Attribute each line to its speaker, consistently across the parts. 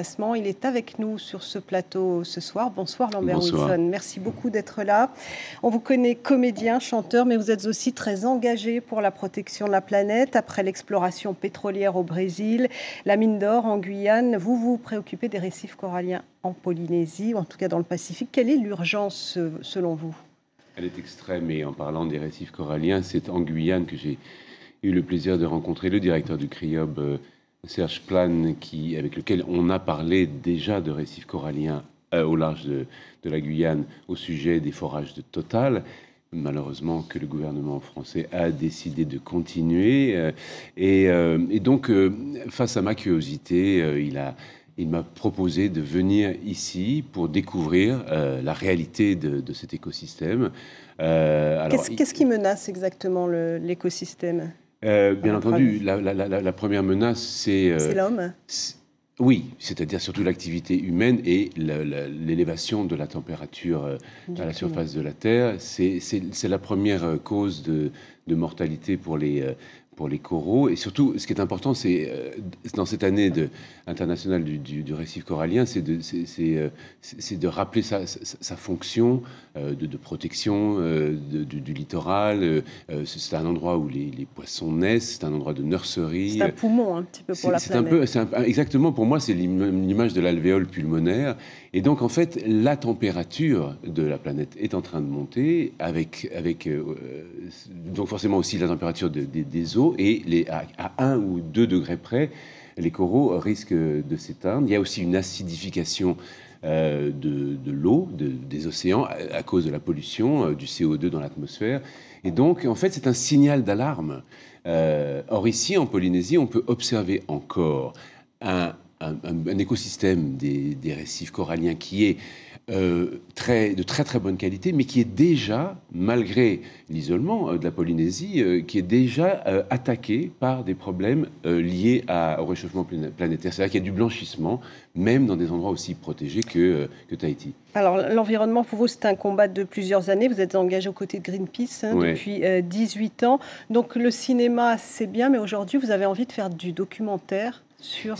Speaker 1: déplacement. Il est avec nous sur ce plateau ce soir. Bonsoir Lambert
Speaker 2: Bonsoir.
Speaker 1: Wilson, merci beaucoup d'être là. On vous connaît comédien, chanteur, mais vous êtes aussi très engagé pour la protection de la planète. Après l'exploration pétrolière au Brésil, la mine d'or en Guyane, vous vous préoccupez des récifs coralliens en Polynésie, ou en tout cas dans le Pacifique. Quelle est l'urgence selon vous ?
Speaker 2: Elle est extrême, et en parlant des récifs coralliens, c'est en Guyane que j'ai eu le plaisir de rencontrer le directeur du CRIOB, Serge Plane, avec lequel on a parlé déjà de récifs coralliens au large de la Guyane au sujet des forages de Total. Malheureusement que le gouvernement français a décidé de continuer. Et donc, face à ma curiosité, il m'a proposé de venir ici pour découvrir la réalité de cet écosystème.
Speaker 1: Qu'est-ce qui menace exactement l'écosystème ?
Speaker 2: Bien entendu, la première menace,
Speaker 1: c'est l'homme.
Speaker 2: Oui, c'est-à-dire surtout l'activité humaine et l'élévation de la température à la surface de la Terre. C'est la première cause de mortalité pour les coraux. Et surtout, ce qui est important, c'est dans cette année internationale du récif corallien, c'est de rappeler sa fonction de protection du littoral. C'est un endroit où les poissons naissent, c'est un endroit de nurserie.
Speaker 1: C'est un poumon un petit peu pour la planète.
Speaker 2: Exactement, pour moi, c'est l'image de l'alvéole pulmonaire. Et donc, en fait, la température de la planète est en train de monter, donc forcément aussi la température des eaux, et à 1 ou 2 degrés près, les coraux risquent de s'éteindre. Il y a aussi une acidification de l'eau, des océans, à cause de la pollution, du CO2 dans l'atmosphère. Et donc, en fait, c'est un signal d'alarme. Or, ici, en Polynésie, on peut observer encore un écosystème des récifs coralliens qui est de très très bonne qualité, mais qui est déjà, malgré l'isolement de la Polynésie, qui est déjà attaqué par des problèmes liés au réchauffement planétaire. C'est-à-dire qu'il y a du blanchissement, même dans des endroits aussi protégés que Tahiti.
Speaker 1: Alors, l'environnement, pour vous, c'est un combat de plusieurs années. Vous êtes engagé aux côtés de Greenpeace depuis 18 ans. Donc, le cinéma, c'est bien, mais aujourd'hui, vous avez envie de faire du documentaire sur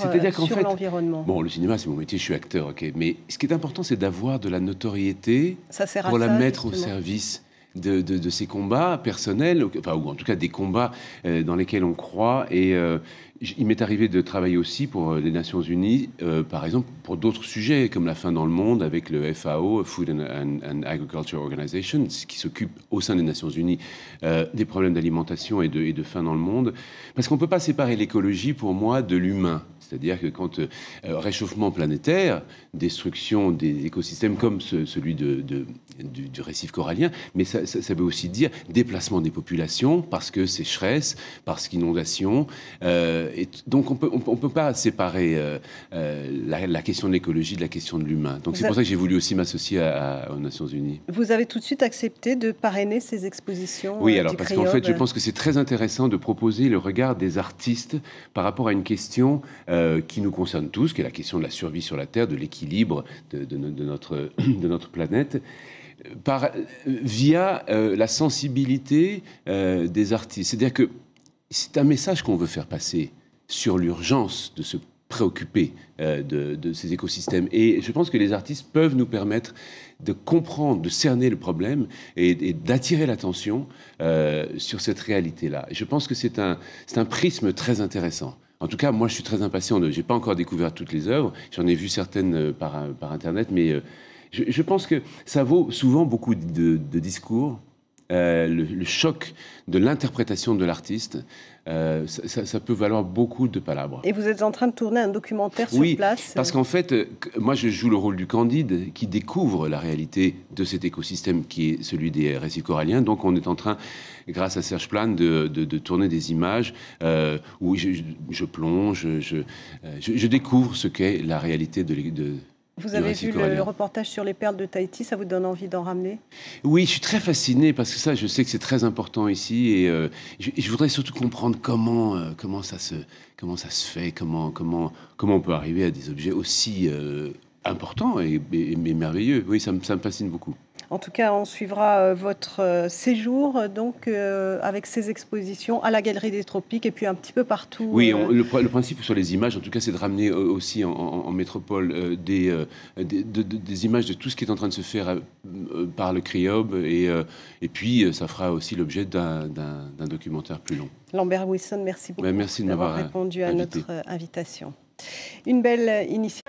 Speaker 1: l'environnement.
Speaker 2: Bon, le cinéma, c'est mon métier, je suis acteur, ok. Mais ce qui est important, c'est d'avoir de la notoriété pour la mettre au service de ces combats personnels, enfin, ou en tout cas des combats dans lesquels on croit. Et il m'est arrivé de travailler aussi pour les Nations Unies, par exemple, pour d'autres sujets, comme la faim dans le monde, avec le FAO, Food and Agriculture Organization, qui s'occupe au sein des Nations Unies des problèmes d'alimentation et de faim dans le monde. Parce qu'on ne peut pas séparer l'écologie, pour moi, de l'humain. C'est-à-dire que quand réchauffement planétaire, destruction des écosystèmes comme celui du récif corallien, mais ça veut aussi dire déplacement des populations, parce que sécheresse, parce qu'inondation. Et donc on peut pas séparer la question de l'écologie de la question de l'humain. Donc c'est pour ça que j'ai voulu aussi m'associer aux Nations Unies.
Speaker 1: Vous avez tout de suite accepté de parrainer ces expositions?
Speaker 2: Oui, alors parce qu'en fait, je pense que c'est très intéressant de proposer le regard des artistes par rapport à une question qui nous concerne tous, qui est la question de la survie sur la Terre, de l'équilibre de notre planète, via la sensibilité des artistes. C'est-à-dire que c'est un message qu'on veut faire passer sur l'urgence de se préoccuper de ces écosystèmes. Et je pense que les artistes peuvent nous permettre de comprendre, de cerner le problème et d'attirer l'attention sur cette réalité-là. Et je pense que c'est un prisme très intéressant. En tout cas, moi, je suis très impatient. Je n'ai pas encore découvert toutes les œuvres. J'en ai vu certaines par Internet, mais je pense que ça vaut souvent beaucoup de discours. Le choc de l'interprétation de l'artiste, ça peut valoir beaucoup de palabres.
Speaker 1: Et vous êtes en train de tourner un documentaire sur place?
Speaker 2: Oui, parce qu'en fait, moi je joue le rôle du Candide qui découvre la réalité de cet écosystème qui est celui des récifs coralliens. Donc on est en train, grâce à Serge Plane, de tourner des images où je plonge, je découvre ce qu'est la réalité de
Speaker 1: Vous avez vu le reportage sur les perles de Tahiti, ça vous donne envie d'en ramener? Oui,
Speaker 2: je suis très fasciné parce que ça, je sais que c'est très important ici et je voudrais surtout comprendre comment ça se fait, comment on peut arriver à des objets aussi important et merveilleux. Oui, ça me fascine beaucoup.
Speaker 1: En tout cas, on suivra votre séjour donc avec ces expositions à la Galerie des Tropiques et puis un petit peu partout.
Speaker 2: Oui, le principe sur les images, en tout cas, c'est de ramener aussi en métropole des images de tout ce qui est en train de se faire par le CRIOB et puis ça fera aussi l'objet d'un documentaire plus long.
Speaker 1: Lambert Wilson, merci beaucoup
Speaker 2: Merci de
Speaker 1: d'avoir
Speaker 2: m'avoir
Speaker 1: répondu à
Speaker 2: invité.
Speaker 1: notre invitation. Une belle initiative.